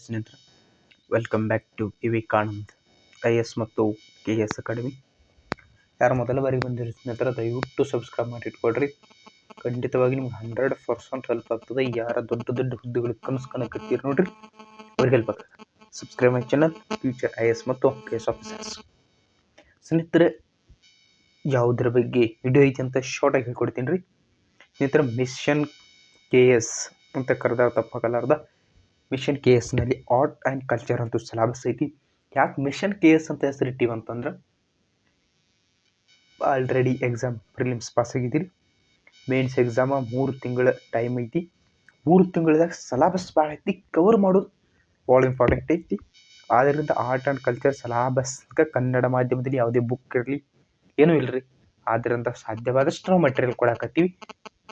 ಸ್ನೇಹಿತರೆ, welcome back to Vivekanand IAS ಮತ್ತು KS academy. ಯಾರು ಮೊದಲ ಬಾರಿಗೆ ಬಂದಿರೋ ಸ್ನೇಹಿತರೆ, ದಯವಿಟ್ಟು ಸಬ್ಸ್ಕ್ರೈಬ್ ಮಾಡಿ ಇಟ್ಕೊಳ್ರಿ. ಖಂಡಿತವಾಗಿ ನಿಮ್ಗೆ 100% ಹೆಲ್ಪ್ ಆಗ್ತದೆ. ಯಾರ ದೊಡ್ಡ ದೊಡ್ಡ ಹುದ್ದೆಗಳಿಗೆ ಕನಸ್ಕನಕತ್ತೀರಿ ನೋಡ್ರಿ, ಅವ್ರಿಗೆ ಹೆಲ್ಪ್ ಆಗ್ತದೆ. Subscribe my channel future IAS ಮತ್ತು KS ಆಫೀಸರ್ಸ್. ಸ್ನೇಹಿತರೆ, ಯಾವುದ್ರ ಬಗ್ಗೆ ವಿಡಿಯೋ ಐತಿ ಅಂತ ಶಾರ್ಟಾಗಿ ಹೇಳ್ಕೊಡ್ತೀನಿ ರೀ ಸ್ನೇಹಿತರೆ. ಮಿಷನ್ KS ಅಂತ ಕರೆದ ತಪ್ಪಾಗಲಾರ್ದ ಮಿಷನ್ KS ನಲ್ಲಿ ಆರ್ಟ್ ಆ್ಯಂಡ್ ಕಲ್ಚರ್ ಅಂತೂ ಸಿಲೆಬಸ್ ಐತಿ. ಯಾಕೆ ಮಿಷನ್ KS ಅಂತ ಹೆಸರಿಟ್ಟಿವಿ ಅಂತಂದ್ರೆ, ಆಲ್ರೆಡಿ ಎಕ್ಸಾಮ್ ಪ್ರಿಲಿಮ್ಸ್ ಪಾಸ್ ಆಗಿದ್ದೀರಿ. ಮೇನ್ಸ್ ಎಕ್ಸಾಮ 3 ತಿಂಗಳ ಟೈಮ್ ಐತಿ. 3 ತಿಂಗಳದಾಗ ಸಿಲೆಬಸ್ ಭಾಳ ಐತಿ, ಕವರ್ ಮಾಡೋದು ಭಾಳ ಇಂಪಾರ್ಟೆಂಟ್ ಐತಿ. ಆದ್ದರಿಂದ ಆರ್ಟ್ ಆ್ಯಂಡ್ ಕಲ್ಚರ್ ಸಿಲೆಬಸ್ಗೆ ಕನ್ನಡ ಮಾಧ್ಯಮದಲ್ಲಿ ಯಾವುದೇ ಬುಕ್ ಇರಲಿ ಏನೂ ಇಲ್ಲರಿ. ಆದ್ದರಿಂದ ಸಾಧ್ಯವಾದಷ್ಟು ನಾವು ಮಟೀರಿಯಲ್ ಕೊಡಾಕತ್ತೀವಿ.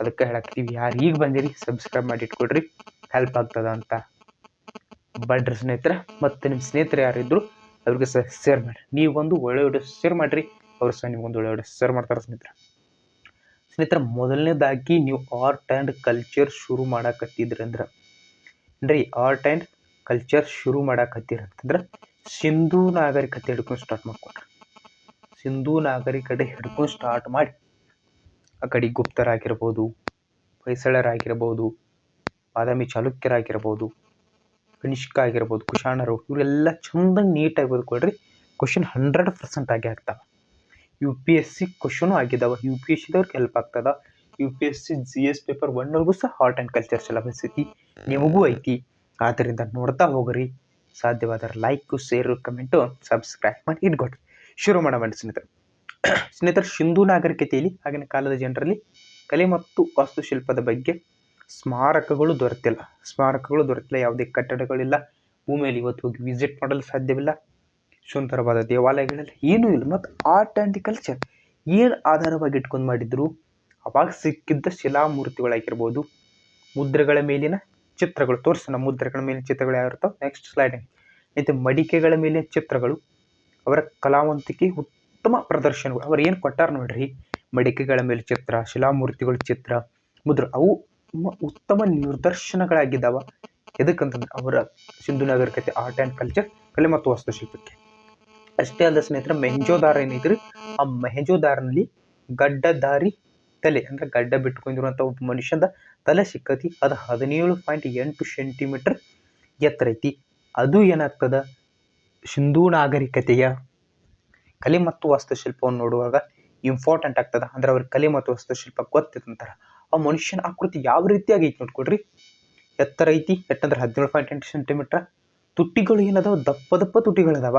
ಅದಕ್ಕೆ ಹೇಳಾಕತ್ತೀವಿ, ಯಾರು ಈಗ ಬಂದಿರಿ ಸಬ್ಸ್ಕ್ರೈಬ್ ಮಾಡಿ ಇಟ್ಕೊಡ್ರಿ, ಹೆಲ್ಪ್ ಆಗ್ತದ ಅಂತ. ಬಡ್ರಿ ಸ್ನೇಹಿತರೆ, ಮತ್ತು ನಿಮ್ಮ ಸ್ನೇಹಿತರು ಯಾರಿದ್ರು ಅವ್ರಿಗೆ ಶೇರ್ ಮಾಡಿರಿ. ನೀವೊಂದು ಒಳ್ಳೆ ವಿಡಿಯೋ ಶೇರ್ ಮಾಡಿರಿ, ಅವ್ರು ಸಹ ನಿಮ್ಗೊಂದು ಒಳ್ಳೆ ವಿಡಿಯೋ ಶೇರ್ ಮಾಡ್ತಾರೆ ಸ್ನೇಹಿತರೆ. ಮೊದಲನೇದಾಗಿ ನೀವು ಆರ್ಟ್ ಆ್ಯಂಡ್ ಕಲ್ಚರ್ ಶುರು ಮಾಡಾಕತ್ತಿದ್ರಿ ಅಂದ್ರೆ ಆರ್ಟ್ ಆ್ಯಂಡ್ ಕಲ್ಚರ್ ಶುರು ಮಾಡಾಕತ್ತೀರಂತಂದ್ರೆ ಸಿಂಧೂ ನಾಗರಿಕತೆ ಹಿಡ್ಕೊಂಡು ಸ್ಟಾರ್ಟ್ ಮಾಡ್ಕೊಡ್ರಿ. ಸಿಂಧೂ ನಾಗರಿಕತೆ ಹಿಡ್ಕೊಂಡು ಸ್ಟಾರ್ಟ್ ಮಾಡಿ ಆ ಕಡೆ ಗುಪ್ತರಾಗಿರ್ಬೋದು, ಹೊಯ್ಸಳರಾಗಿರ್ಬೋದು, ಬಾದಾಮಿ ಚಾಲುಕ್ಯರಾಗಿರ್ಬೋದು, ಕನಿಷ್ಕ ಆಗಿರ್ಬೋದು, ಕುಶಾಣರು, ಇವರೆಲ್ಲ ಚಂದಂಗೆ ನೀಟಾಗಿ ಓದ್ಕೊಳ್ರಿ. ಕ್ವಶನ್ 100% ಆಗಿ ಆಗ್ತಾವೆ. UPSC ಕ್ವಶನು ಆಗಿದ್ದಾವೆ. UPSCದವ್ರಿಗೆ ಹೆಲ್ಪ್ ಆಗ್ತದ. UPSC GS ಪೇಪರ್ 1 ಸಹ ಆರ್ಟ್ ಆ್ಯಂಡ್ ಕಲ್ಚರ್ ಸಿಲೆಬಸ್ ಐತಿ, ನಿಮಗೂ ಐತಿ. ಆದ್ದರಿಂದ ನೋಡ್ತಾ ಹೋಗ್ರಿ. ಸಾಧ್ಯವಾದರೆ ಲೈಕು, ಶೇರು, ಕಮೆಂಟು, ಸಬ್ಸ್ಕ್ರೈಬ್ ಮಾಡಿ ಇಟ್ಕೊಡ್ರಿ. ಶುರು ಮಾಡೋಣ ಸ್ನೇಹಿತರೆ. ಸಿಂಧೂ ನಾಗರಿಕತೆಯಲ್ಲಿ ಆಗಿನ ಕಾಲದ ಜನರಲ್ಲಿ ಕಲೆ ಮತ್ತು ವಾಸ್ತುಶಿಲ್ಪದ ಬಗ್ಗೆ ಸ್ಮಾರಕಗಳು ದೊರೆತಿಲ್ಲ. ಯಾವುದೇ ಕಟ್ಟಡಗಳಿಲ್ಲ. ಭೂಮಿಯಲ್ಲಿ ಇವತ್ತು ಹೋಗಿ ವಿಸಿಟ್ ಮಾಡಲು ಸಾಧ್ಯವಿಲ್ಲ. ಸುಂದರವಾದ ದೇವಾಲಯಗಳೆಲ್ಲ ಏನೂ ಇಲ್ಲ. ಮತ್ತು ಆರ್ಟ್ ಆ್ಯಂಡ್ ಕಲ್ಚರ್ ಏನು ಆಧಾರವಾಗಿ ಇಟ್ಕೊಂಡು ಮಾಡಿದ್ರು, ಅವಾಗ ಸಿಕ್ಕಿದ್ದ ಶಿಲಾಮೂರ್ತಿಗಳಾಗಿರ್ಬೋದು, ಮುದ್ರೆಗಳ ಮೇಲಿನ ಚಿತ್ರಗಳು ತೋರಿಸೋಣ. ಮುದ್ರೆಗಳ ಮೇಲಿನ ಚಿತ್ರಗಳು ಯಾವ ಇರ್ತಾವೆ ನೆಕ್ಸ್ಟ್ ಸ್ಲೈಡ್. ಮತ್ತು ಮಡಿಕೆಗಳ ಮೇಲಿನ ಚಿತ್ರಗಳು ಅವರ ಕಲಾವಂತಿಕೆ ಉತ್ತಮ ಪ್ರದರ್ಶನಗಳು. ಅವ್ರು ಏನು ಕೊಟ್ಟಾರ ನೋಡ್ರಿ, ಮಡಿಕೆಗಳ ಮೇಲೆ ಚಿತ್ರ, ಶಿಲಾಮೂರ್ತಿಗಳ ಚಿತ್ರ, ಮುದ್ರೆ, ಅವು ಉತ್ತಮ ನಿದರ್ಶನಗಳಾಗಿದ್ದಾವ. ಎದಕ್ಕಂತಂದ್ರೆ ಅವರ ಸಿಂಧೂ ನಾಗರಿಕತೆ ಆರ್ಟ್ ಆ್ಯಂಡ್ ಕಲ್ಚರ್, ಕಲೆ ಮತ್ತು ವಾಸ್ತುಶಿಲ್ಪಕ್ಕೆ. ಅಷ್ಟೇ ಅಲ್ಲ ಸ್ನೇಹಿತರೆ, ಮೆಹಂಜೋದಾರ ಏನಿದ್ರಿ, ಆ ಮೆಹಂಜೋದಾರನಲ್ಲಿ ಗಡ್ಡಧಾರಿ ತಲೆ ಅಂದ್ರೆ ಗಡ್ಡ ಬಿಟ್ಕೊಂಡಿರುವಂಥ ಒಬ್ಬ ಮನುಷ್ಯದ ತಲೆ ಸಿಕ್ಕತಿ. ಅದು 17.8 ಸೆಂಟಿಮೀಟರ್ ಎತ್ತರ ಐತಿ. ಅದು ಏನಾಗ್ತದ, ಸಿಂಧೂ ನಾಗರಿಕತೆಯ ಕಲೆ ಮತ್ತು ವಾಸ್ತುಶಿಲ್ಪವನ್ನು ನೋಡುವಾಗ ಇಂಪಾರ್ಟೆಂಟ್ ಆಗ್ತದ. ಅಂದ್ರೆ ಅವ್ರ ಕಲೆ ಮತ್ತು ವಾಸ್ತುಶಿಲ್ಪ ಗೊತ್ತಿದಂತಾರ. ಆ ಮನುಷ್ಯನ ಆಕೃತಿ ಯಾವ ರೀತಿಯಾಗಿ ಐತಿ ನೋಡ್ಕೊಡ್ರಿ. ಎತ್ತರ ಐತಿ, ಎಟ್ಟಂದ್ರೆ 17.8 ಸೆಂಟಿಮೀಟರ್. ತುಟಿಗಳು ಏನದಾವ, ದಪ್ಪ ತುಟಿಗಳದಾವ.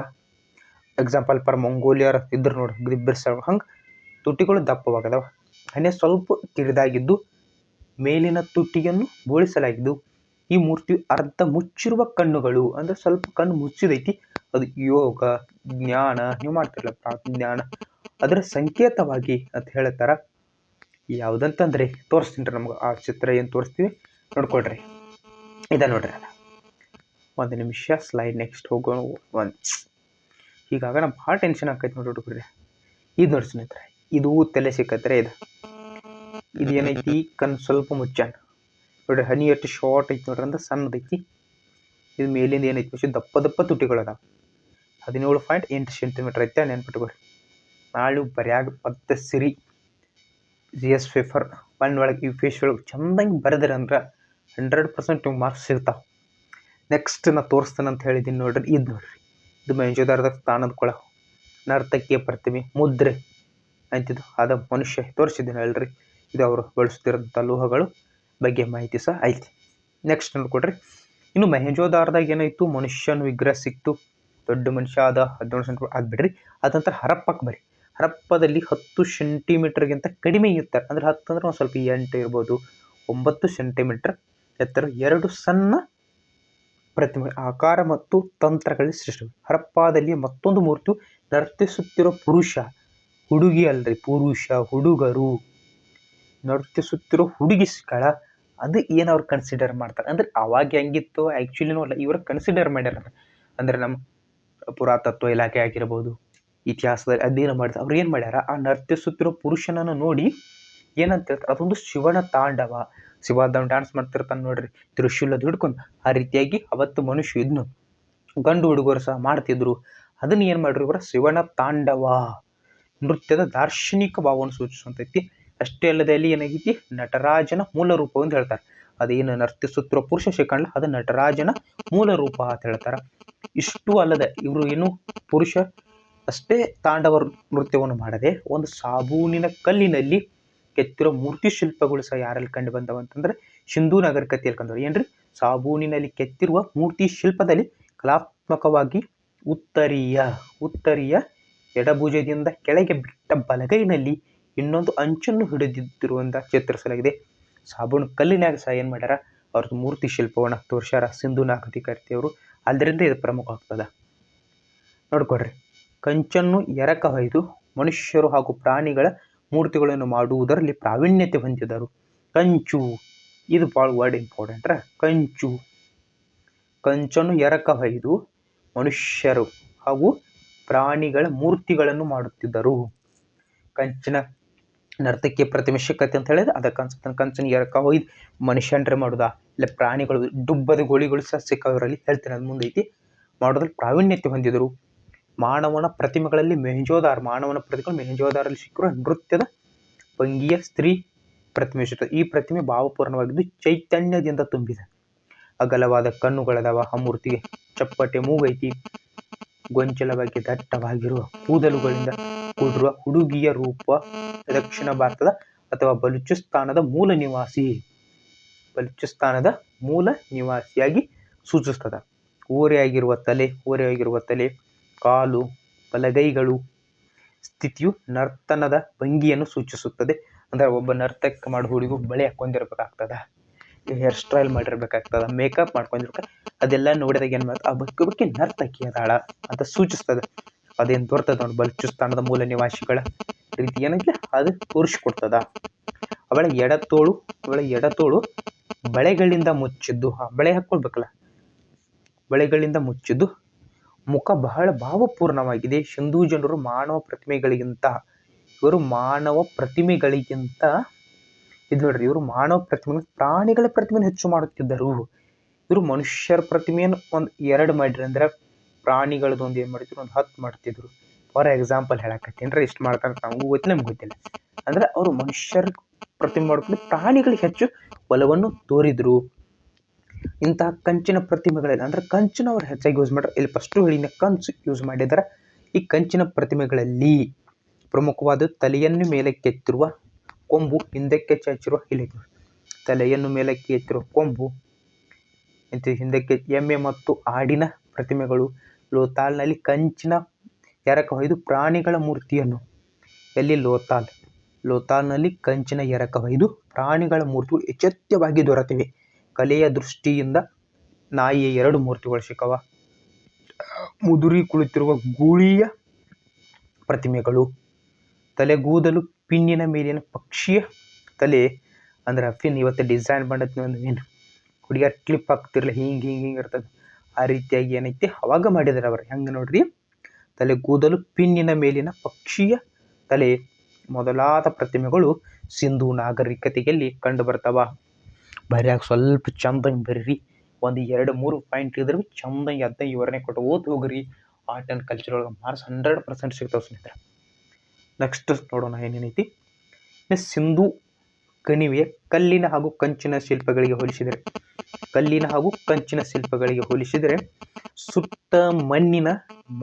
ಎಕ್ಸಾಂಪಲ್ ಫಾರ್ ಮಂಗೋಲಿಯರ್ ಇದ್ರು ನೋಡಿ, ಗ್ರಿಬ್ಬರ್ಸ್ ಹಂಗೆ ತುಟಿಗಳು ದಪ್ಪವಾಗದಾವ. ಹಣೆ ಸ್ವಲ್ಪ ಕಿರಿದಾಗಿದ್ದು ಮೇಲಿನ ತುಟಿಯನ್ನು ಬೋಳಿಸಲಾಗಿದ್ದು, ಈ ಮೂರ್ತಿಯು ಅರ್ಧ ಮುಚ್ಚಿರುವ ಕಣ್ಣುಗಳು, ಅಂದ್ರೆ ಸ್ವಲ್ಪ ಕಣ್ಣು ಮುಚ್ಚಿದೈತಿ. ಅದು ಯೋಗ, ಜ್ಞಾನ, ನೀವು ಮಾಡ್ತಿರಲ್ಲ ಜ್ಞಾನ, ಅದರ ಸಂಕೇತವಾಗಿ ಅಂತ ಹೇಳ್ತಾರ. ಯಾವುದಂತಂದ್ರೆ ತೋರಿಸ್ತೀನಿ ರೀ, ನಮ್ಗೆ ಆ ಚಿತ್ರ ಏನು ತೋರಿಸ್ತೀವಿ ನೋಡ್ಕೊಳ್ರಿ. ಇದ ನೋಡ್ರಿ, ಅದ 1 ನಿಮಿಷ ಸ್ಲೈಡ್ ನೆಕ್ಸ್ಟ್ ಹೋಗೋಣ. ಹೀಗಾಗ ನಮ್ಗೆ ಭಾಳ ಟೆನ್ಷನ್ ಆಕೈತಿ ನೋಡಿ ಹುಡುಗ್ರಿ. ಇದು ನೋಡಿ ಸ್ನೇಹಿತರೆ, ಇದು ತಲೆ ಸಿಕ್ಕತ್ರೆ ಇದು ಏನೈತಿ, ಕಣ್ಣು ಸ್ವಲ್ಪ ಮುಚ್ಚಾನ ನೋಡ್ರಿ. ಹನಿ ಎಷ್ಟು ಶಾರ್ಟ್ ಐತಿ ನೋಡ್ರಿ, ಅಂದ್ರೆ ಸಣ್ಣದೈತಿ. ಇದು ಮೇಲಿಂದ ಏನೈತಿ, ದಪ್ಪ ತುಟಿಗಳದಾವ. 17.8 ಸೆಂಟಿಮೀಟರ್ ಐತೆ, ನೆನ್ಪಿಟ್ಕೊಡ್ರಿ. ನಾಳೆ ಬರ್ಯಾಗ ಪದ್ಧಸಿರಿ GS ಪೇಪರ್ 1 ಒಳಗೆ UPSC ಒಳಗೆ ಚಂದಂಗೆ ಬರೆದ್ರಿ ಅಂದ್ರೆ 100% ಮಾರ್ಕ್ಸ್ ಸಿಗ್ತಾವೆ. ನೆಕ್ಸ್ಟ್ ನಾ ತೋರಿಸ್ತೇನೆ ಅಂತ ಹೇಳಿದ್ದೀನಿ ನೋಡ್ರಿ. ಇದು ನೋಡ್ರಿ, ಇದು ಮೆಹಂಜೋದಾರದ ಸ್ಥಾನದ ಕೊಳ, ನರ್ತಕಿಯ ಪ್ರತಿಮೆ, ಮುದ್ರೆ ಅಂತಿದ್ದು ಅದ ಮನುಷ್ಯ ತೋರಿಸಿದ್ದೀನಿ ಹೇಳ್ರಿ. ಇದು ಅವರು ಬಳಸ್ತಿರೋಂಥ ಲೋಹಗಳು ಬಗ್ಗೆ ಮಾಹಿತಿ ಸಹ ಐತಿ. ನೆಕ್ಸ್ಟ್ ನೋಡ್ಕೊಡ್ರಿ. ಇನ್ನು ಮೆಹಂಜೋದಾರದಾಗ ಏನಾಯ್ತು, ಮನುಷ್ಯನ ವಿಗ್ರಹ ಸಿಕ್ತು, ದೊಡ್ಡ ಮನುಷ್ಯ ಆದ 17 ಸೆಂಟಿಮೀಟರ್ ಆಗ್ಬಿಡ್ರಿ. ಅದಂತರ ಹರಪ್ಪಕ್ಕೆ ಬರ್ರಿ. ಹರಪ್ಪದಲ್ಲಿ 10 ಸೆಂಟಿಮೀಟರ್ಗಿಂತ ಕಡಿಮೆ ಇರ್ತಾರೆ. ಅಂದ್ರೆ 10 ಅಂದ್ರೆ ಒಂದು ಸ್ವಲ್ಪ 8 ಇರ್ಬೋದು. 9 ಸೆಂಟಿಮೀಟರ್ ಎತ್ತರ 2 ಸಣ್ಣ ಪ್ರತಿಮೆ ಆಕಾರ ಮತ್ತು ತಂತ್ರಗಳಲ್ಲಿ ಸೃಷ್ಟಿ. ಹರಪ್ಪಾದಲ್ಲಿ ಮತ್ತೊಂದು ಮೂರ್ತಿಯು ನರ್ತಿಸುತ್ತಿರೋ ಪುರುಷ, ಹುಡುಗಿ ಅಲ್ರಿ, ಪುರುಷ, ಹುಡುಗರು ನರ್ತಿಸುತ್ತಿರೋ ಹುಡುಗಿ ಸ್ಥಳ. ಅದು ಏನು ಅವ್ರು ಕನ್ಸಿಡರ್ ಮಾಡ್ತಾರೆ ಅಂದ್ರೆ ಅವಾಗ ಹೆಂಗಿತ್ತು ಆ್ಯಕ್ಚುಲಿನೂ ಅಲ್ಲ, ಇವ್ರು ಕನ್ಸಿಡರ್ ಮಾಡ್ಯಾರ. ಅಂದ್ರೆ ನಮ್ಮ ಪುರಾತತ್ವ ಇಲಾಖೆ ಆಗಿರ್ಬೋದು, ಇತಿಹಾಸದಲ್ಲಿ ಅಧ್ಯಯನ ಮಾಡಿದ ಅವ್ರು ಏನು ಮಾಡ್ಯಾರ, ಆ ನರ್ತಿಸುತ್ತಿರೋ ಪುರುಷನನ್ನು ನೋಡಿ ಏನಂತ ಹೇಳ್ತಾರೆ, ಅದೊಂದು ಶಿವನ ತಾಂಡವ, ಶಿವಾದವ್ ಡ್ಯಾನ್ಸ್ ಮಾಡ್ತಿರ್ತಾನೆ ನೋಡ್ರಿ, ತ್ರಿಶೂಲದ ಹಿಡ್ಕೊಂಡು. ಆ ರೀತಿಯಾಗಿ ಅವತ್ತು ಮನುಷ್ಯ ಇದನ್ನು ಗಂಡು ಹುಡುಗರು ಸಹ ಮಾಡ್ತಿದ್ರು. ಅದನ್ನ ಏನು ಮಾಡ್ರಿ ಇವರ ಶಿವನ ತಾಂಡವ ನೃತ್ಯದ ದಾರ್ಶನಿಕ ಭಾವವನ್ನು ಸೂಚಿಸುವಂತೈತಿ. ಅಷ್ಟೇ ಅಲ್ಲದೆ ಅಲ್ಲಿ ಏನಾಗೈತಿ, ನಟರಾಜನ ಮೂಲ ರೂಪ ಅಂತ ಹೇಳ್ತಾರೆ. ಅದೇನು ನರ್ತಿಸುತ್ತಿರುವ ಪುರುಷ ಶಿಖಂಡ್ಲ ಅದು ನಟರಾಜನ ಮೂಲ ರೂಪ ಅಂತ ಹೇಳ್ತಾರ. ಇಷ್ಟು ಅಲ್ಲದೆ ಇವರು ಏನು ಪುರುಷ ಅಷ್ಟೇ ತಾಂಡವ ನೃತ್ಯವನ್ನು ಮಾಡದೆ ಒಂದು ಸಾಬೂನಿನ ಕಲ್ಲಿನಲ್ಲಿ ಕೆತ್ತಿರೋ ಮೂರ್ತಿ ಶಿಲ್ಪಗಳು ಸಹ ಯಾರಲ್ಲಿ ಕಂಡು ಬಂದವ ಅಂತಂದ್ರೆ ಸಿಂಧೂ ನಾಗರಿಕತೆಯಲ್ಲಿ ಕಂಡು. ಏನ್ರಿ, ಸಾಬೂನಿನಲ್ಲಿ ಕೆತ್ತಿರುವ ಮೂರ್ತಿ ಶಿಲ್ಪದಲ್ಲಿ ಕಲಾತ್ಮಕವಾಗಿ ಉತ್ತರೀಯ ಎಡಭುಜದಿಂದ ಕೆಳಗೆ ಬಿಟ್ಟ ಬಲಗೈನಲ್ಲಿ ಇನ್ನೊಂದು ಅಂಚನ್ನು ಹಿಡಿದಿರುವಂತ ಚಿತ್ರಿಸಲಾಗಿದೆ. ಸಾಬೂನು ಕಲ್ಲಿನಾಗ ಸಹ ಏನ್ ಮಾಡ್ಯಾರ, ಅವ್ರದ್ದು ಮೂರ್ತಿ ಶಿಲ್ಪವನ್ನ ತೋರ್ಸ್ಯಾರ ಸಿಂಧೂ ನಾಗರಿಕತೆಯವರು. ಅದರಿಂದ ಇದು ಪ್ರಮುಖ ಆಗ್ತದ. ನೋಡ್ಕೊಡ್ರಿ, ಕಂಚನ್ನು ಎರಕ ಹೊಯ್ದು ಮನುಷ್ಯರು ಹಾಗೂ ಪ್ರಾಣಿಗಳ ಮೂರ್ತಿಗಳನ್ನು ಮಾಡುವುದರಲ್ಲಿ ಪ್ರಾವೀಣ್ಯತೆ ಹೊಂದಿದರು. ಕಂಚು, ಇದು ಭಾಳ ವರ್ಡ್ ಇಂಪಾರ್ಟೆಂಟ್. ಕಂಚನ್ನು ಎರಕ ಹೊಯ್ದು ಮನುಷ್ಯರು ಹಾಗೂ ಪ್ರಾಣಿಗಳ ಮೂರ್ತಿಗಳನ್ನು ಮಾಡುತ್ತಿದ್ದರು. ಕಂಚಿನ ನರ್ತಕಿ ಪ್ರತಿಮೆ ಸಿಕ್ಕತಿ ಅಂತ ಹೇಳಿದ್ರೆ ಅದಕ್ಕೆ ಕಂಚನ ಎರಕ ಹೊಯ್ದು ಮನುಷ್ಯನ್ರೆ ಮಾಡುದಾ, ಇಲ್ಲ ಪ್ರಾಣಿಗಳು ಡುಬ್ಬದ ಗೋಳಿಗಳು ಸಹ ಸಿಕ್ಕವರಲ್ಲಿ ಹೇಳ್ತೀನಿ, ಅದು ಮುಂದೈತಿ. ಮಾಡೋದ್ರಲ್ಲಿ ಪ್ರಾವೀಣ್ಯತೆ ಹೊಂದಿದರು. ಮಾನವನ ಪ್ರತಿಮೆಗಳು ಮೆಹೆಂಜೋದಾರಲ್ಲಿ ಸಿಕ್ಕಿರುವ ನೃತ್ಯದ ಭಂಗಿಯ ಸ್ತ್ರೀ ಪ್ರತಿಮೆ ಸಿಗ್ತದೆ. ಈ ಪ್ರತಿಮೆ ಭಾವಪೂರ್ಣವಾಗಿದ್ದು ಚೈತನ್ಯದಿಂದ ತುಂಬಿದೆ. ಅಗಲವಾದ ಕಣ್ಣುಗಳದಾವ ಆ ಮೂರ್ತಿಗೆ. ಚಪ್ಪಟೆ ಮೂಗೈತಿ. ಗೊಂಚಲವಾಗಿ ದಟ್ಟವಾಗಿರುವ ಕೂದಲುಗಳಿಂದ ಕೂಡಿರುವ ಹುಡುಗಿಯ ರೂಪ ದಕ್ಷಿಣ ಭಾರತದ ಅಥವಾ ಬಲೂಚಿಸ್ತಾನದ ಮೂಲ ನಿವಾಸಿಯಾಗಿ ಸೂಚಿಸ್ತದ. ಓರೆಯಾಗಿರುವ ತಲೆ, ಕಾಲು, ಬಲಗೈಗಳು ಸ್ಥಿತಿಯು ನರ್ತನದ ಭಂಗಿಯನ್ನು ಸೂಚಿಸುತ್ತದೆ. ಅಂದ್ರೆ ಒಬ್ಬ ನರ್ತಕ ಮಾಡೋ ಹುಡುಗಿ ಬಳೆ ಹಾಕೊಂಡಿರ್ಬೇಕಾಗ್ತದ, ಹೇರ್ ಸ್ಟೈಲ್ ಮಾಡಿರ್ಬೇಕಾಗ್ತದ, ಮೇಕಪ್ ಮಾಡ್ಕೊಂಡಿರ್ಬೇಕು. ಅದೆಲ್ಲ ನೋಡಿದಾಗ ಏನ್ ಮಾಡ್ತದೆ, ಆ ಬಗ್ಗೆ ನರ್ತಕಿ ಅದಾಳ ಅಂತ ಸೂಚಿಸ್ತದೆ. ಅದೇನು ತೋರ್ತದ ನೋಡಿ, ಬಲೂಚಿಸ್ತಾನದ ಮೂಲ ನಿವಾಸಿಗಳ ರೀತಿ ಏನಿಲ್ಲ ಅದು ತೋರಿಸಿಕೊಡ್ತದ. ಅವಳ ಎಡತೋಳು ಬಳೆಗಳಿಂದ ಮುಚ್ಚಿದ್ದು, ಬಳೆ ಹಾಕೊಳ್ಬೇಕಲ್ಲ, ಬಳೆಗಳಿಂದ ಮುಚ್ಚಿದ್ದು. ಮುಖ ಬಹಳ ಭಾವಪೂರ್ಣವಾಗಿದೆ. ಸಿಂಧೂ ಜನರು ಮಾನವ ಪ್ರತಿಮೆಗಳಿಗಿಂತ ಇದು ನೋಡ್ರಿ, ಇವರು ಮಾನವ ಪ್ರತಿಮೆಗಳು ಪ್ರಾಣಿಗಳ ಪ್ರತಿಮೆಯನ್ನು ಹೆಚ್ಚು ಮಾಡುತ್ತಿದ್ದರು. ಇವರು ಮನುಷ್ಯರ ಪ್ರತಿಮೆಯನ್ನು ಒಂದು 2 ಮಾಡಿರಿ ಅಂದ್ರೆ ಪ್ರಾಣಿಗಳದ್ದು ಒಂದು ಏನು ಮಾಡ್ತಿದ್ರು, ಒಂದು 10 ಮಾಡ್ತಿದ್ರು. ಫಾರ್ ಎಕ್ಸಾಂಪಲ್ ಹೇಳಕತ್ತೀನ್ರಿ, ಇಷ್ಟು ಮಾಡ್ತಾರೆ ನಮಗೂ ಗೊತ್ತಿಲ್ಲ, ನಿಮ್ಗೆ ಗೊತ್ತಿಲ್ಲ. ಅಂದ್ರೆ ಅವರು ಮನುಷ್ಯರ ಪ್ರತಿಮೆ ಮಾಡ್ಕೊಂಡು ಪ್ರಾಣಿಗಳಿಗೆ ಹೆಚ್ಚು ಒಲವನ್ನು ತೋರಿದ್ರು. ಇಂತಹ ಕಂಚಿನ ಪ್ರತಿಮೆಗಳಲ್ಲಿ ಅಂದ್ರೆ ಕಂಚಿನ ಅವ್ರು ಹೆಚ್ಚಾಗಿ ಯೂಸ್ ಮಾಡ್ತಾರೆ. ಇಲ್ಲಿ ಫಸ್ಟು ಹೇಳಿನ ಕಂಚು ಯೂಸ್ ಮಾಡಿದ್ದಾರೆ. ಈ ಕಂಚಿನ ಪ್ರತಿಮೆಗಳಲ್ಲಿ ಪ್ರಮುಖವಾದ ತಲೆಯನ್ನು ಮೇಲಕ್ಕೆ ಎತ್ತಿರುವ ಕೊಂಬು, ಹಿಂದಕ್ಕೆ ಚಾಚಿರುವ ತಲೆಯನ್ನು ಮೇಲಕ್ಕೆ ಎತ್ತಿರುವ ಕೊಂಬು, ಹಿಂದಕ್ಕೆ ಎಮ್ಮೆ ಮತ್ತು ಆಡಿನ ಪ್ರತಿಮೆಗಳು. ಲೋಥಾಲ್ನಲ್ಲಿ ಕಂಚಿನ ಎರಕ ಹೊಯ್ದು ಪ್ರಾಣಿಗಳ ಮೂರ್ತಿಯನ್ನು, ಎಲ್ಲಿ ಲೋಥಾಲ್ನಲ್ಲಿ ಕಂಚಿನ ಎರಕ ಹೊಯ್ದು ಪ್ರಾಣಿಗಳ ಮೂರ್ತಿಗಳು ಎಚ್ಚೆತ್ತವಾಗಿ ದೊರೆತಿವೆ. ಕಲೆಯ ದೃಷ್ಟಿಯಿಂದ ನಾಯಿಯ 2 ಮೂರ್ತಿಗಳು ಸಿಕ್ಕವ. ಮುದುರಿ ಕುಳಿತಿರುವ ಗೂಳಿಯ ಪ್ರತಿಮೆಗಳು. ತಲೆಗೂದಲು ಪಿನ್ನಿನ ಮೇಲಿನ ಪಕ್ಷಿಯ ತಲೆ, ಅಂದ್ರೆ ಪಿನ್ ಇವತ್ತು ಡಿಸೈನ್ ಮಾಡತ್ನಿ ಒಂದು ಏನು ಹುಡುಗಿಯರ್ ಕ್ಲಿಪ್ ಹಾಕ್ತಿರ್ಲಿ, ಹಿಂಗೆ ಇರ್ತದೆ. ಆ ರೀತಿಯಾಗಿ ಏನೈತಿ ಅವಾಗ ಮಾಡಿದಾರೆ ಅವ್ರು. ಹೆಂಗೆ ನೋಡ್ರಿ, ತಲೆಗೂದಲು ಪಿನ್ನಿನ ಮೇಲಿನ ಪಕ್ಷಿಯ ತಲೆ ಮೊದಲಾದ ಪ್ರತಿಮೆಗಳು ಸಿಂಧೂ ನಾಗರಿಕತೆಯಲ್ಲಿ ಕಂಡು ಬರ್ತಾವ. ಬರೆಯಾಗ ಸ್ವಲ್ಪ ಚಂದಂಗೆ ಬರೀರಿ, ಒಂದು 2-3 ಪಾಯಿಂಟ್ ಇದ್ರೆ ಚಂದಂಗೆ ಅದ ವಿವರಣೆ ಕೊಟ್ಟು ಓದ್ ಹೋಗ್ರಿ. ಆರ್ಟ್ ಆ್ಯಂಡ್ ಕಲ್ಚರ್ ಒಳಗೆ ಮಾರ್ಕ್ಸ್ 100% ಸಿಗ್ತಾವೆ ಸ್ನೇಹಿತರೆ. ನೆಕ್ಸ್ಟ್ ನೋಡೋಣ ಏನೇನೈತಿ. ಸಿಂಧೂ ಕಣಿವೆಯ ಕಲ್ಲಿನ ಹಾಗೂ ಕಂಚಿನ ಶಿಲ್ಪಗಳಿಗೆ ಹೋಲಿಸಿದರೆ ಸುಟ್ಟ ಮಣ್ಣಿನ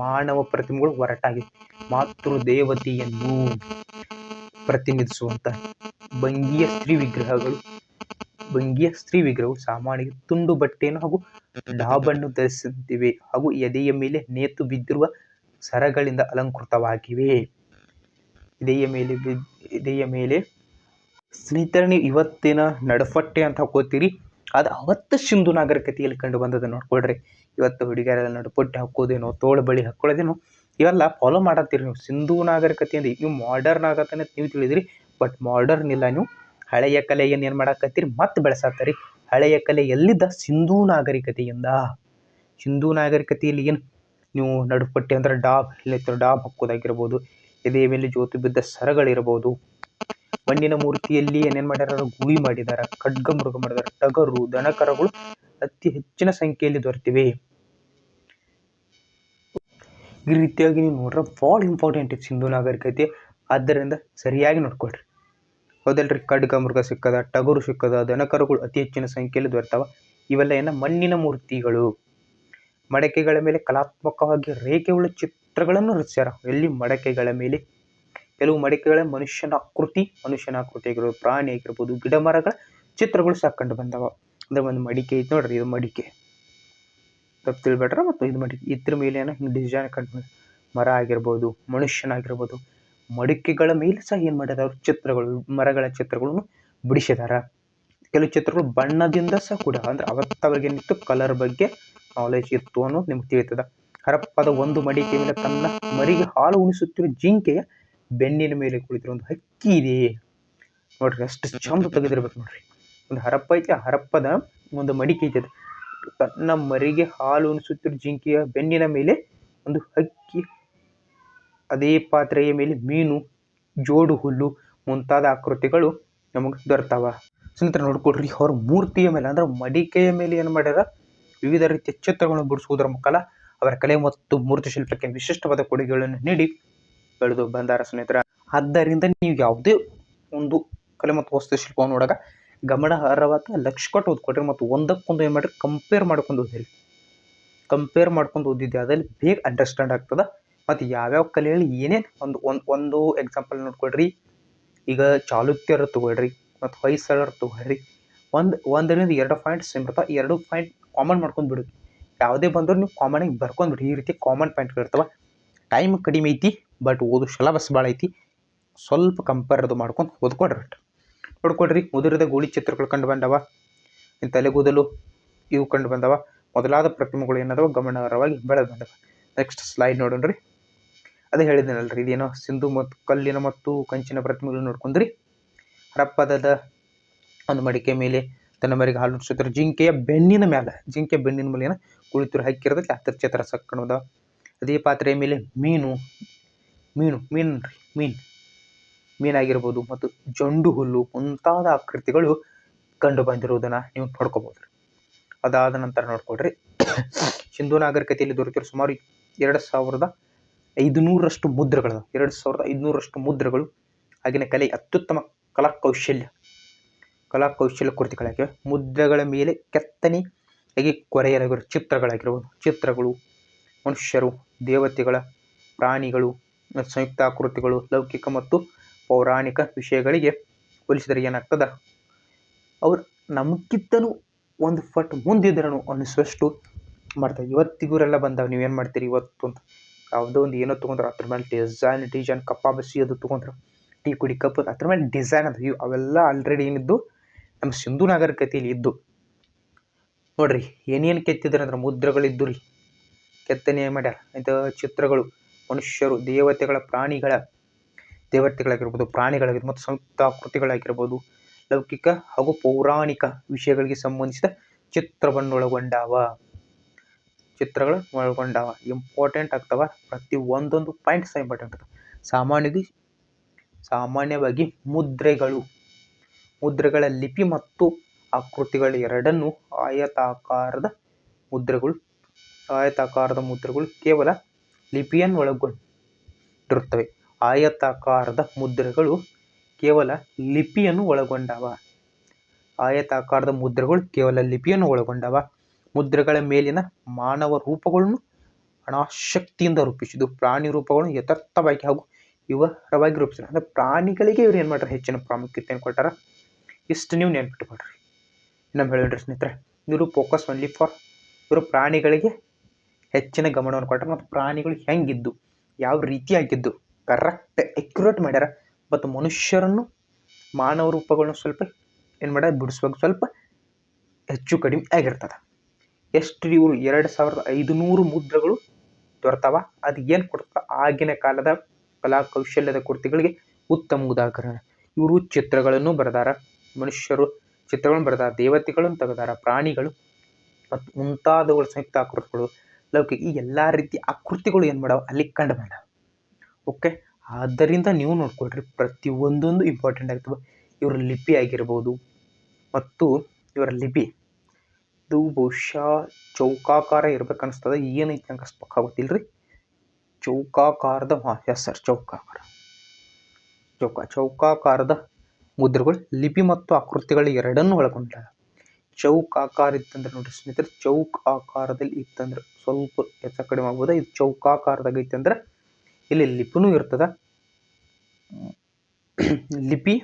ಮಾನವ ಪ್ರತಿಮೆಗಳು ಒರಟಾಗಿ ಮಾತೃದೇವತೆಯನ್ನು ಪ್ರತಿನಿಧಿಸುವಂತ ಭಂಗಿಯ ಸ್ತ್ರೀ ವಿಗ್ರಹವು ಸಾಮಾನ್ಯ ತುಂಡು ಬಟ್ಟೆಯನ್ನು ಹಾಗೂ ಡಾಬನ್ನು ಧರಿಸುತ್ತಿವೆ ಹಾಗೂ ಎದೆಯ ಮೇಲೆ ನೇತು ಬಿದ್ದಿರುವ ಸರಗಳಿಂದ ಅಲಂಕೃತವಾಗಿವೆ. ಎದೆಯ ಮೇಲೆ ಸ್ನೇಹಿತರೆ, ನೀವು ಇವತ್ತಿನ ನಡಪಟ್ಟೆ ಅಂತ ಹಾಕೋತೀರಿ, ಅದು ಅವತ್ತು ಸಿಂಧೂ ನಾಗರಿಕತೆಯಲ್ಲಿ ಕಂಡು ಬಂದದ. ನೋಡ್ಕೊಳ್ರಿ, ಇವತ್ತು ಹುಡುಗಿಯರೆಲ್ಲ ನಡುಪಟ್ಟೆ ಹಾಕೋದೇನೋ, ತೋಳು ಬಳಿ ಹಾಕೊಳ್ಳೋದೇನೋ ಇವೆಲ್ಲ ಫಾಲೋ ಮಾಡತ್ತೀರಿ ನೀವು. ಸಿಂಧೂ ನಾಗರಿಕತೆಯಿಂದ ನೀವು ಮಾಡರ್ನ್ ಆಗತ್ತಂತ ನೀವು ತಿಳಿದಿರಿ, ಬಟ್ ಮಾಡರ್ನ್ ಇಲ್ಲ. ನೀವು ಹಳೆಯ ಕಲೆಯನ್ನು ಏನು ಮಾಡಾಕತ್ತೀರಿ, ಮತ್ತೆ ಬೆಳೆಸತ್ತೀರಿ. ಹಳೆಯ ಕಲೆ ಎಲ್ಲಿದ್ದ? ಸಿಂಧೂ ನಾಗರಿಕತೆಯಿಂದ. ಸಿಂಧೂ ನಾಗರಿಕತೆಯಲ್ಲಿ ಏನು ನೀವು ನಡುಪಟ್ಟೆ ಅಂದ್ರೆ ಡಾಬ್ ಹಾಕೋದಾಗಿರ್ಬೋದು, ಎದೆಯ ಮೇಲೆ ಜೋತು ಬಿದ್ದ ಸರಗಳಿರ್ಬೋದು, ಮಣ್ಣಿನ ಮೂರ್ತಿಯಲ್ಲಿ ಏನೇನ್ ಮಾಡ್ಯಾರ, ಗುಳಿ ಮಾಡಿದಾರ, ಖಡ್ಗ ಮೃಗ ಮಾಡಿದಾರ, ಟಗರು, ದನಕರಗಳು ಅತಿ ಹೆಚ್ಚಿನ ಸಂಖ್ಯೆಯಲ್ಲಿ ದೊರೆತಿವೆ. ಈ ರೀತಿಯಾಗಿ ನೀವು ನೋಡ್ರೆ ಭಾಳ ಇಂಪಾರ್ಟೆಂಟ್ ಇತ್ತು ಸಿಂಧು ನಾಗರಿಕತೆ. ಆದ್ದರಿಂದ ಸರಿಯಾಗಿ ನೋಡ್ಕೊಳ್ರಿ. ಹೌದಲ್ರಿ, ಖಡ್ಗ ಮೃಗ ಸಿಕ್ಕದ, ಟಗರು ಸಿಕ್ಕದ, ದನಕರುಗಳು ಅತಿ ಹೆಚ್ಚಿನ ಸಂಖ್ಯೆಯಲ್ಲಿ ದೊರೆತಾವ. ಇವೆಲ್ಲ ಮಣ್ಣಿನ ಮೂರ್ತಿಗಳು. ಮಡಕೆಗಳ ಮೇಲೆ ಕಲಾತ್ಮಕವಾಗಿ ರೇಖೆಯುಳ್ಳ ಚಿತ್ರಗಳನ್ನು ರಚಿಸ್ಯಾರ. ಎಲ್ಲಿ? ಮಡಕೆಗಳ ಮೇಲೆ. ಕೆಲವು ಮಡಕೆಗಳ ಮನುಷ್ಯನ ಆಕೃತಿ ಆಗಿರ್ಬೋದು, ಪ್ರಾಣಿ ಆಗಿರ್ಬೋದು, ಗಿಡ ಮರಗಳ ಚಿತ್ರಗಳು ಸಾಕೊಂಡು ಬಂದವ. ಅಂದ್ರೆ ಒಂದು ಮಡಿಕೆ ಐತಿ ನೋಡ್ರಿ, ಇದು ಮಡಿಕೆ, ತಪ್ಪು ತಿಳ್ಬೇಡ್ರ. ಮತ್ತು ಇದು ಮಡಿಕೆ, ಇದ್ರ ಮೇಲೆ ಹಿಂಗೆ ಡಿಸೈನ್ ಕಂಡು ಮರ ಆಗಿರ್ಬೋದು, ಮನುಷ್ಯನಾಗಿರ್ಬೋದು, ಮಡಿಕೆಗಳ ಮೇಲೆ ಸಹ ಏನು ಮಾಡ್ಯಾರ ಅವ್ರ ಚಿತ್ರಗಳು, ಮರಗಳ ಚಿತ್ರಗಳನ್ನು ಬಿಡಿಸಿದಾರ. ಕೆಲವು ಚಿತ್ರಗಳು ಬಣ್ಣದಿಂದ ಸಹ ಕೂಡ, ಅಂದ್ರೆ ಅವತ್ತವರಿಗೆ ಏನಿತ್ತು ಕಲರ್ ಬಗ್ಗೆ ನಾಲೆಜ್ ಇತ್ತು ಅನ್ನೋದು ನಿಮ್ಗೆ ತಿಳಿತದ. ಹರಪ್ಪದ ಒಂದು ಮಡಿಕೆ ಮೇಲೆ ತನ್ನ ಮರಿಗೆ ಹಾಲು ಉಣಿಸುತ್ತಿರುವ ಜಿಂಕೆಯ ಬೆನ್ನಿನ ಮೇಲೆ ಕುಳಿತಿರೋ ಒಂದು ಹಕ್ಕಿ ಇದೆ ನೋಡ್ರಿ. ಅಷ್ಟು ಚಂದ ತೆಗೆದಿರ್ಬೇಕು ನೋಡ್ರಿ. ಒಂದು ಹರಪ್ಪ ಐತಿ, ಆ ಹರಪ್ಪದ ಒಂದು ಮಡಿಕೆ ಐತಿ, ತನ್ನ ಮರಿಗೆ ಹಾಲು ಉಣಿಸುತ್ತಿರುವ ಜಿಂಕೆಯ ಬೆನ್ನಿನ ಮೇಲೆ ಒಂದು ಹಕ್ಕಿ, ಅದೇ ಪಾತ್ರೆಯ ಮೇಲೆ ಮೀನು, ಜೋಡು ಹುಲ್ಲು ಮುಂತಾದ ಆಕೃತಿಗಳು ನಮಗೆ ದೊರೆತಾವ. ಸ್ನೇಹಿತರೆ ನೋಡ್ಕೊಡ್ರಿ, ಅವ್ರ ಮೂರ್ತಿಯ ಮೇಲೆ ಅಂದ್ರೆ ಮಡಿಕೆಯ ಮೇಲೆ ಏನು ಮಾಡ್ಯಾರ, ವಿವಿಧ ರೀತಿಯ ಚಿತ್ರಗಳನ್ನು ಬಿಡಿಸುವುದರ ಮುಖಾಲ ಅವರ ಕಲೆ ಮತ್ತು ಮೂರ್ತಿ ಶಿಲ್ಪಕ್ಕೆ ವಿಶಿಷ್ಟವಾದ ಕೊಡುಗೆಗಳನ್ನು ನೀಡಿ ಬೆಳೆದು ಬಂದಾರ ಸ್ನೇಹಿತರ. ಆದ್ದರಿಂದ ನೀವು ಯಾವುದೇ ಒಂದು ಕಲೆ ಮತ್ತು ವಾಸ್ತುಶಿಲ್ಪವನ್ನು ನೋಡಾಗ ಗಮನಾರ್ಹವಾದ ಲಕ್ಷ ಕೊಟ್ಟು ಓದ್ಕೊಡ್ರಿ. ಮತ್ತು ಒಂದಕ್ಕೊಂದು ಏನು ಮಾಡ್ರಿ, ಕಂಪೇರ್ ಮಾಡ್ಕೊಂಡು ಓದಿರಿ. ಕಂಪೇರ್ ಮಾಡ್ಕೊಂಡು ಓದಿದ್ದೆ ಅದ್ರಲ್ಲಿ ಬೇಗ ಅಂಡರ್ಸ್ಟ್ಯಾಂಡ್ ಆಗ್ತದೆ. ಮತ್ತು ಯಾವ್ಯಾವ ಕಲೆಯಲ್ಲಿ ಏನೇನು ಒಂದು ಎಕ್ಸಾಂಪಲ್ ನೋಡ್ಕೊಳ್ರಿ. ಈಗ ಚಾಲುಕ್ಯರು ತಗೊಳ್ರಿ ಮತ್ತು ಹೊಯ್ಸಳರು ತಗೊಳ್ರಿ. ಒಂದರಿಂದ 2 ಪಾಯಿಂಟ್ ಸೇಮ್ ಇರ್ತಾವೆ. 2 ಪಾಯಿಂಟ್ ಕಾಮನ್ ಮಾಡ್ಕೊಂಡು ಬಿಡು. ಯಾವುದೇ ಬಂದರೂ ನೀವು ಕಾಮನಾಗಿ ಬರ್ಕೊಂಡ್ಬಿಡಿ. ಈ ರೀತಿ ಕಾಮನ್ ಪಾಯಿಂಟ್ಗಳು ಇರ್ತಾವೆ. ಟೈಮ್ ಕಡಿಮೆ ಐತಿ, ಬಟ್ ಓದು ಸಿಲೆಬಸ್ ಭಾಳ ಐತಿ. ಸ್ವಲ್ಪ ಕಂಪೇರ್ ಅದು ಮಾಡ್ಕೊಂಡು ಓದ್ಕೊಡ್ರಿ. ನೋಡ್ಕೊಡ್ರಿ, ಮುದುರಿದ ಗೋಳಿ ಚಿತ್ರಗಳು ಕಂಡು ಬಂದವ, ತಲೆಗೂದಲು ಇವು ಕಂಡು ಬಂದವ, ಮೊದಲಾದ ಪ್ರತಿಮೆಗಳು ಏನದವ ಗಮನಾರ್ಹವಾಗಿ ಬೆಳೆದು ಬಂದವ. ನೆಕ್ಸ್ಟ್ ಸ್ಲೈಡ್ ನೋಡೋಣ್ರಿ. ಅದೇ ಹೇಳಿದ್ದೇನಲ್ರಿ, ಇದೇನೋ ಸಿಂಧು ಮತ್ತು ಕಲ್ಲಿನ ಮತ್ತು ಕಂಚಿನ ಪ್ರತಿಮೆಗಳು ನೋಡ್ಕೊಂಡ್ರಿ. ಹರಪ್ಪದ ಒಂದು ಮಡಿಕೆ ಮೇಲೆ ತನ್ನ ಮರಿಗೆ ಹಾಲು ಉಣಿಸುತ್ತಿರೋ ಜಿಂಕೆಯ ಬೆನ್ನಿನ ಮೇಲೆ ಏನೋ ಕುಳಿತಿರೋ ಹಕ್ಕಿ ಇರೋದಕ್ಕೆ ಹತ್ತಿರ ಚಿತ್ರ ಸಾಕೊಂಡು ಬಂದವ. ಅದೇ ಪಾತ್ರೆಯ ಮೇಲೆ ಮೀನಾಗಿರ್ಬೋದು ಮತ್ತು ಜಂಡು ಹುಲ್ಲು ಮುಂತಾದ ಆಕೃತಿಗಳು ಕಂಡು ಬಂದಿರುವುದನ್ನು ನೀವು ನೋಡ್ಕೋಬಹುದು. ಅದಾದ ನಂತರ ನೋಡ್ಕೊಳ್ರಿ, ಸಿಂಧು ನಾಗರಿಕತೆಯಲ್ಲಿ ದೊರೆತಿರೋ ಸುಮಾರು 2500ರಷ್ಟು ಮುದ್ರೆಗಳು. 2500ರಷ್ಟು ಮುದ್ರೆಗಳು ಆಗಿನ ಕಲೆ ಅತ್ಯುತ್ತಮ ಕಲಾಕೌಶಲ್ಯ ಕೃತಿಗಳಾಗಿವೆ. ಮುದ್ರೆಗಳ ಮೇಲೆ ಕೆತ್ತನೆಯಾಗಿ ಕೊರೆಯಲಾಗಿರುವ ಚಿತ್ರಗಳು ಮನುಷ್ಯರು, ದೇವತೆಗಳ, ಪ್ರಾಣಿಗಳು, ಸಂಯುಕ್ತ ಆಕೃತಿಗಳು, ಲೌಕಿಕ ಮತ್ತು ಪೌರಾಣಿಕ ವಿಷಯಗಳಿಗೆ ಹೋಲಿಸಿದರೆ ಏನಾಗ್ತದ, ಅವ್ರು ನಮಗಿಂತನೂ ಒಂದು ಪಟ್ಟು ಮುಂದಿದ್ರನು ಅನ್ನಿಸುವಷ್ಟು ಮಾಡ್ತಾರೆ. ಇವತ್ತಿಗೂರೆಲ್ಲ ಬಂದಾವ. ನೀವೇನು ಮಾಡ್ತೀರಿ ಇವತ್ತು ಅಂತ ಯಾವುದೋ ಒಂದು ಏನೋ ತೊಗೊಂಡ್ರೆ ಅದ್ರ ಮೇಲೆ ಡಿಸೈನ್ ಕಪ್ಪಾಬಸಿ ಅದು ತೊಗೊಂಡ್ರೆ, ಟೀ ಕುಡಿ ಕಪ್ ಅದ್ರ ಮೇಲೆ ಡಿಸೈನ್ ಅದು ಅವೆಲ್ಲ ಆಲ್ರೆಡಿ ಏನಿದ್ದು ನಮ್ಮ ಸಿಂಧು ನಾಗರಿಕತೆಯಲ್ಲಿ ಇದ್ದು ನೋಡ್ರಿ. ಏನೇನು ಕೆತ್ತಿದ್ರೆ ಅಂದ್ರೆ ಮುದ್ರೆಗಳಿದ್ದು ರೀ, ಕೆತ್ತನೆ ಮಾಡ್ಯಾರ. ಇದು ಚಿತ್ರಗಳು ಮನುಷ್ಯರು, ದೇವತೆಗಳಾಗಿರ್ಬೋದು, ಪ್ರಾಣಿಗಳಾಗಿರ್ಬೋದು ಮತ್ತು ಸಂಯುಕ್ತ ಆಕೃತಿಗಳಾಗಿರ್ಬೋದು, ಲೌಕಿಕ ಹಾಗೂ ಪೌರಾಣಿಕ ವಿಷಯಗಳಿಗೆ ಸಂಬಂಧಿಸಿದ ಚಿತ್ರಗಳು ಒಳಗೊಂಡಾವ. ಇಂಪಾರ್ಟೆಂಟ್ ಆಗ್ತಾವ. ಪ್ರತಿ ಒಂದೊಂದು ಪಾಯಿಂಟ್ ಸಹ ಇಂಪಾರ್ಟೆಂಟ್ ಆಗ್ತವೆ. ಸಾಮಾನ್ಯವಾಗಿ ಮುದ್ರೆಗಳ ಲಿಪಿ ಮತ್ತು ಆಕೃತಿಗಳು ಎರಡನ್ನೂ ಆಯತಾಕಾರದ ಮುದ್ರೆಗಳು ಕೇವಲ ಲಿಪಿಯನ್ನು ಒಳಗೊಂಡಿರುತ್ತವೆ. ಆಯತಾಕಾರದ ಮುದ್ರೆಗಳು ಕೇವಲ ಲಿಪಿಯನ್ನು ಒಳಗೊಂಡವ. ಮುದ್ರೆಗಳ ಮೇಲಿನ ಮಾನವ ರೂಪಗಳನ್ನು ಅನಾಸಕ್ತಿಯಿಂದ ರೂಪಿಸಿದ್ದು, ಪ್ರಾಣಿ ರೂಪಗಳನ್ನು ಯಥಾರ್ಥವಾಗಿ ಹಾಗೂ ವಿವರವಾಗಿ ರೂಪಿಸಿದ. ಅಂದರೆ ಪ್ರಾಣಿಗಳಿಗೆ ಇವ್ರು ಏನು ಮಾಡ್ತಾರೆ, ಹೆಚ್ಚಿನ ಪ್ರಾಮುಖ್ಯತೆಯನ್ನು ಕೊಟ್ಟಾರ. ಇಷ್ಟು ನೀವು ನೆನ್ಪಿಟ್ಕೊಳ್ರಿ. ಇನ್ನೊಮ್ಮೆ ಹೇಳಿದ್ರಿ ಸ್ನೇಹಿತರೆ, ಇವರು ಫೋಕಸ್ ಓನ್ಲಿ ಫಾರ್ ಇವರು ಪ್ರಾಣಿಗಳಿಗೆ ಹೆಚ್ಚಿನ ಗಮನವನ್ನು ಕೊಟ್ಟಾರ. ಮತ್ತು ಪ್ರಾಣಿಗಳು ಹೆಂಗಿದ್ದು, ಯಾವ ರೀತಿಯಾಗಿದ್ದು ಕರೆಕ್ಟ್ ಎಕ್ಯುರೇಟ್ ಮಾಡ್ಯಾರ. ಮತ್ತು ಮನುಷ್ಯರನ್ನು, ಮಾನವ ರೂಪಗಳನ್ನು ಸ್ವಲ್ಪ ಏನು ಮಾಡ್ಯಾರ, ಬಿಡಿಸುವಾಗ ಸ್ವಲ್ಪ ಹೆಚ್ಚು ಕಡಿಮೆ ಆಗಿರ್ತದೆ. ಎಷ್ಟು ಇವರು 2500 ಮುದ್ರೆಗಳು ದೊರೆತಾವ. ಅದು ಏನು ಕೊಡ್ತಾವ, ಆಗಿನ ಕಾಲದ ಕಲಾಕೌಶಲ್ಯದ ಕೃತಿಗಳಿಗೆ ಉತ್ತಮ ಉದಾಹರಣೆ. ಇವರು ಚಿತ್ರಗಳನ್ನು ಬರೆದಾರ, ಮನುಷ್ಯರು ಚಿತ್ರಗಳನ್ನು ಬರೆದಾರ, ದೇವತೆಗಳನ್ನು ತೆಗೆದಾರ, ಪ್ರಾಣಿಗಳು ಮತ್ತು ಮುಂತಾದವುಗಳ ಸಂಯುಕ್ತ ಆಕೃತಿಗಳು, ಲೌಕಿಕ ಈ ಎಲ್ಲ ರೀತಿಯ ಆಕೃತಿಗಳು ಏನು ಮಾಡಾವ ಅಲ್ಲಿ ಕಂಡು ಬಂದಾವ. ಓಕೆ, ಆದ್ದರಿಂದ ನೀವು ನೋಡ್ಕೊಳ್ರಿ ಪ್ರತಿಯೊಂದೊಂದು ಇಂಪಾರ್ಟೆಂಟ್ ಆಗ್ತವೆ. ಇವರ ಲಿಪಿ ಆಗಿರ್ಬೋದು ಮತ್ತು ಇವರ ಲಿಪಿ ಇದು ಬಹುಶಃ ಚೌಕಾಕಾರ ಇರ್ಬೇಕು ಅನಿಸ್ತದೆ. ಏನೈತಿ ನಂಗೆ ಅಷ್ಟು ಪಕ್ಕ ಗೊತ್ತಿಲ್ಲ ರೀ. ಚೌಕಾಕಾರದ ಎಸ್ ಸರ್ ಚೌಕಾಕಾರದ ಮುದ್ರೆಗಳು ಲಿಪಿ ಮತ್ತು ಆಕೃತಿಗಳು ಎರಡನ್ನೂ ಒಳಗೊಂಡಾಗ. ಚೌಕಾಕಾರ ಇತ್ತಂದ್ರೆ ನೋಡ್ರಿ ಸ್ನೇಹಿತರೆ, ಚೌಕ್ ಆಕಾರದಲ್ಲಿ ಇತ್ತಂದ್ರೆ ಸ್ವಲ್ಪ ಹೆಚ್ಚ ಕಡಿಮೆ ಆಗ್ಬೋದ. ಇದು ಚೌಕಾಕಾರದಾಗ ಐತಿ ಅಂದ್ರೆ ಇಲ್ಲಿ ಲಿಪಿನೂ ಇರ್ತದ. ಲಿಪಿ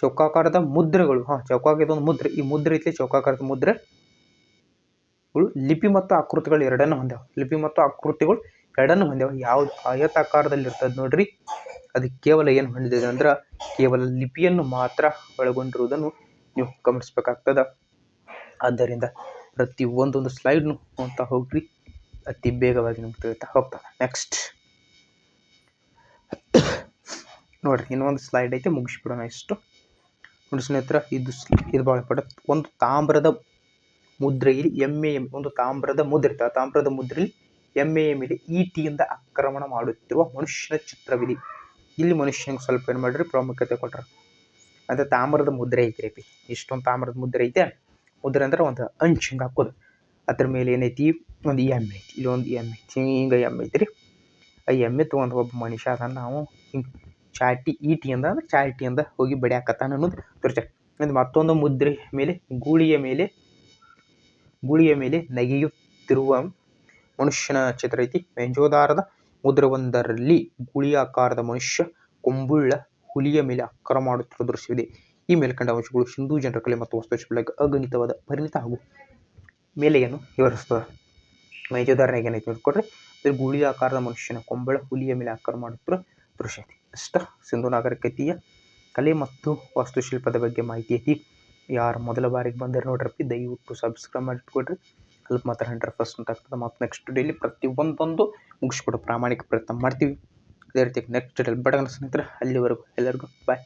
ಚೌಕಾಕಾರದ ಮುದ್ರೆಗಳು ಚೌಕಾಕಾರದ ಮುದ್ರೆ, ಈ ಮುದ್ರೆ ಐತಿ ಚೌಕಾಕಾರದ ಮುದ್ರೆಗಳು ಲಿಪಿ ಮತ್ತು ಆಕೃತಿಗಳು ಎರಡನ್ನು ಹೊಂದ್ಯಾವ. ಯಾವ್ದು ಆಯತಾಕಾರದಲ್ಲಿ ಇರ್ತದೆ ನೋಡ್ರಿ, ಅದು ಕೇವಲ ಏನು ಹೊಂದಿದೆ ಅಂದ್ರೆ ಕೇವಲ ಲಿಪಿಯನ್ನು ಮಾತ್ರ ಒಳಗೊಂಡಿರುವುದನ್ನು ನೀವು ಗಮನಿಸ್ಬೇಕಾಗ್ತದ. ಆದ್ದರಿಂದ ಪ್ರತಿ ಒಂದೊಂದು ಸ್ಲೈಡ್ನು ಅಂತ ಹೋಗ್ರಿ, ಅತಿ ಬೇಗವಾಗಿ ನಿಮ್ಗೆ ತಿಳಿತಾ ಹೋಗ್ತದೆ. ನೆಕ್ಸ್ಟ್ ನೋಡ್ರಿ, ಇನ್ನೊಂದು ಸ್ಲೈಡ್ ಐತೆ, ಮುಗಿಸ್ಬಿಡೋಣ. ಇಷ್ಟು ನೋಡಿ ಸ್ನೇಹಿತರೆ, ಇದು ಭಾಳ ಇಂಪಾರ್ಟೆಂಟ್. ಒಂದು ತಾಮ್ರದ ಮುದ್ರೆಯಲ್ಲಿ ಒಂದು ತಾಮ್ರದ ಮುದ್ರೆ ಇರ್ತದೆ. ತಾಮ್ರದ ಮುದ್ರೆಯಲ್ಲಿ ಎಮ್ಮೆಯ ಮೇಲೆ ಈಟಿಯಿಂದ ಆಕ್ರಮಣ ಮಾಡುತ್ತಿರುವ ಮನುಷ್ಯನ ಚಿತ್ರವಿದೆ. ಇಲ್ಲಿ ಮನುಷ್ಯನಿಗೆ ಸ್ವಲ್ಪ ಏನು ಮಾಡ್ರಿ ಪ್ರಾಮುಖ್ಯತೆ ಕೊಟ್ರ. ಅದೇ ತಾಮ್ರದ ಮುದ್ರೆ ಐತಿ. ಇಷ್ಟೊಂದು ತಾಮ್ರದ ಮುದ್ರೆ ಐತೆ. ಮುದ್ರೆ ಅಂದ್ರೆ ಒಂದು ಅಂಚು ಹಿಂಗೆ ಹಾಕೋದು. ಅದ್ರ ಮೇಲೆ ಏನೈತಿ, ಒಂದು ಎಮ್ಮೆ ಐತಿ. ಇಲ್ಲಿ ಒಂದು ಎಮ್ಮೆ ಐತಿ, ಹಿಂಗೆ ಎಮ್ಮೆ ಐತಿ ರೀ. ಆ ಎಮ್ಮೆ ತೊಗೊಂಡು ಒಬ್ಬ ಮನುಷ್ಯ ಅದನ್ನು ನಾವು ಹಿಂಗೆ ಚಾಟಿಯಿಂದ ಹೋಗಿ ಬಡಿಯಾಕತ್ತಾನ ಅನ್ನೋದು ತೋರಿಸ್ತಾರೆ. ಅದು ಮತ್ತೊಂದು ಮುದ್ರೆ ಮೇಲೆ ಗೂಳಿಯ ಮೇಲೆ ನೆಗೆಯುತ್ತಿರುವ ಮನುಷ್ಯನ ಚಿತ್ರ ಐತಿ. ಮೆಂಜೋದಾರದ ಮುದ್ರೆ ಒಂದರಲ್ಲಿ ಗೂಳಿಯಾಕಾರದ ಮನುಷ್ಯ ಕೊಂಬುಳ್ಳ ಹುಲಿಯ ಮೇಲೆ ಆಕ್ರಮಣ ಮಾಡುತ್ತಿರುವ ದೃಶ್ಯವಿದೆ. ಈ ಮೇಲ್ಕಂಡ ಅಂಶಗಳು ಹಿಂದೂ ಜನರ ಕಲೆ ಮತ್ತು ವಾಸ್ತುಶಿಲ್ಪಕ್ಕೆ ಅಗಣಿತವಾದ ಪರಿಣಿತ ಹಾಗೂ ಮೇಲೆಯನ್ನು ವಿವರಿಸ್ತದೆ. ಮೆಂಜೋದಾರನಾಗ ಏನೈತಿ ನೋಡ್ಕೊಡ್ರಿ, ಗೂಳಿ ಆಕಾರದ ಮನುಷ್ಯನ ಕೊಂಬಳ ಹುಲಿಯ ಮೇಲೆ ಆಕ್ರಮಣ ಮಾಡುತ್ತಿರುವ ದೃಶ್ಯ ಐತಿ. ಇಷ್ಟ ಸಿಂಧು ನಾಗರಿಕತೆಯ ಕಲೆ ಮತ್ತು ವಾಸ್ತುಶಿಲ್ಪದ ಬಗ್ಗೆ ಮಾಹಿತಿ ಐತಿ. ಯಾರು ಮೊದಲ ಬಾರಿಗೆ ಬಂದರೆ ನೋಡ್ರಪ್ಪಿ, ದಯವಿಟ್ಟು ಸಬ್ಸ್ಕ್ರೈಬ್ ಮಾಡಿಟ್ಕೊಡ್ರಿ. ಹೆಲ್ಪ್ ಮಾತ್ರ 100% ಆಗ್ತದೆ. ಮತ್ತು ನೆಕ್ಸ್ಟ್ ಡೈಲಿ ಪ್ರತಿಯೊಂದೊಂದು ಮುಗಿಸ್ಕೊಡೋ ಪ್ರಾಮಾಣಿಕ ಪ್ರಯತ್ನ ಮಾಡ್ತೀವಿ. ಅದೇ ರೀತಿ ನೆಕ್ಸ್ಟ್ ಡೈಲಿ ಬಡಗನ ಸ್ನೇಹಿತರೆ, ಅಲ್ಲಿವರೆಗೂ ಎಲ್ಲರಿಗೂ ಬಾಯ್.